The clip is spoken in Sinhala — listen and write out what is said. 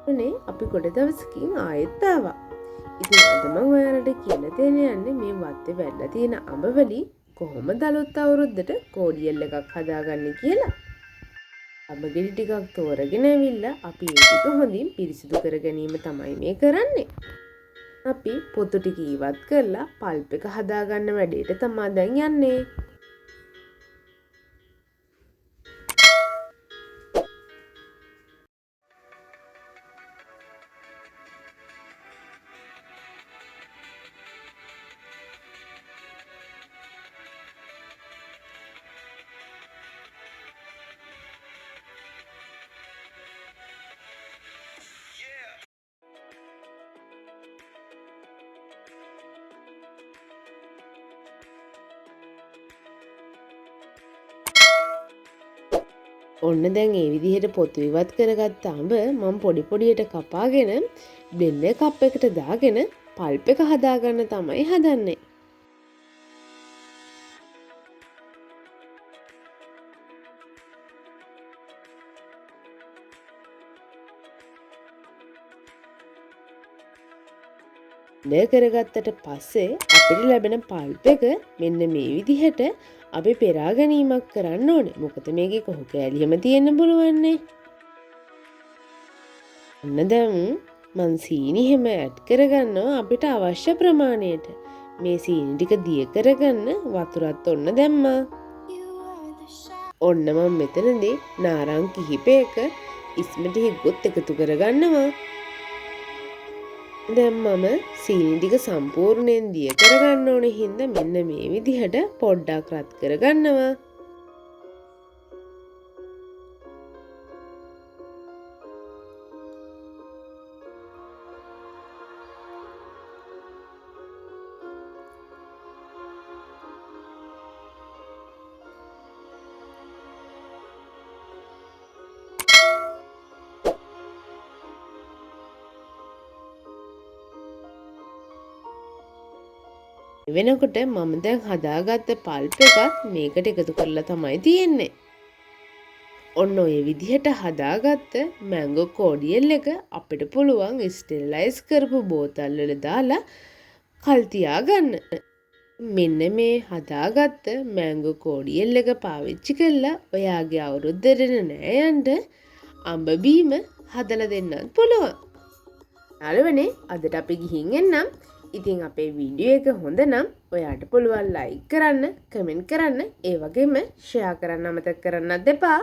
අනේ අපි ගොඩ දවසකින් ආයෙත් ආවා. ඉතින් අද මම ඔයාලට කියලා දෙන්න යන්නේ මේ වත්තේ වැල්ලා තියෙන අඹ වලින් කොහොමද අලුත් අවුරුද්දට කෝඩියල් එකක් හදාගන්නේ කියලා. අඹ ගෙඩි ටිකක් තෝරගෙන ඇවිල්ලා අපි ඒ ටික හොඳින් පිරිසිදු කර ගැනීම තමයි මේ කරන්නේ. අපි පොතු ටික ඉවත් කරලා පල්ප් එක හදාගන්න වැඩේට තමයි දැන් යන්නේ. ඔන්න දැන් ඒ විදිහට පොතු ඉවත් කරගත්ත අඹ මම පොඩි පොඩියට කපාගෙන බ්ලෙන්ඩර් කප් එකට දාගෙන පල්ප් එක හදාගන්න තමයි හදන්නේ. කරගත්තට පස්සේ අපිට ලැබෙන පල්ප් එක මෙන්න මේ විදිහට අපි පෙරා ගැනීමක් කරන්න ඕනේ. මොකද මේකේ කොහො කෑලියම තියෙන්න පුළුවන්නේ. ඔන්න දැන් මං සීනි හැම ඇඩ් කරගන්නවා අපිට අවශ්‍ය ප්‍රමාණයට. මේ සීනි ටික දිය කරගන්න වතුරත් ඔන්න දැම්මා. ඔන්න මම මෙතනදී නාරං කිහිපයක ඉස්මට හිග්ගොත් එකතු කරගන්නවා. දැන් මම සීනි ටික සම්පූර්ණයෙන් දිය කරගන්න ඕනේ හින්දා මෙන්න මේ විදිහට පොඩ්ඩක් රත් කරගන්නවා. වෙනකොට මම දැන් හදාගත්ත පල්ප් එකත් මේකට එකතු කරලා තමයි තියෙන්නේ. ඔන්න ඔය විදිහට හදාගත්ත මැංගෝ කෝඩියල් එක අපිට පුළුවන් ස්ටෙරිලයිස් කරපු බෝතල් වල දාලා කල් තියාගන්න. මෙන්න මේ හදාගත්ත මැංගෝ කෝඩියල් එක පාවිච්චි කරලා ඔයාගේ අවුරුද්දට නෑයන්ට අඹ බීම හදලා දෙන්නත් පුළුවන්. යාළුවනේ අදට අපි ගිහින් එන්නම්. ඉතින් අපේ වීඩියෝ එක හොඳ නම් ඔයාට පුළුවන් ලයික් කරන්න, කමෙන්ට් කරන්න, ඒ වගේම ෂෙයා කරන්න අමතක කරන්නත් එපා.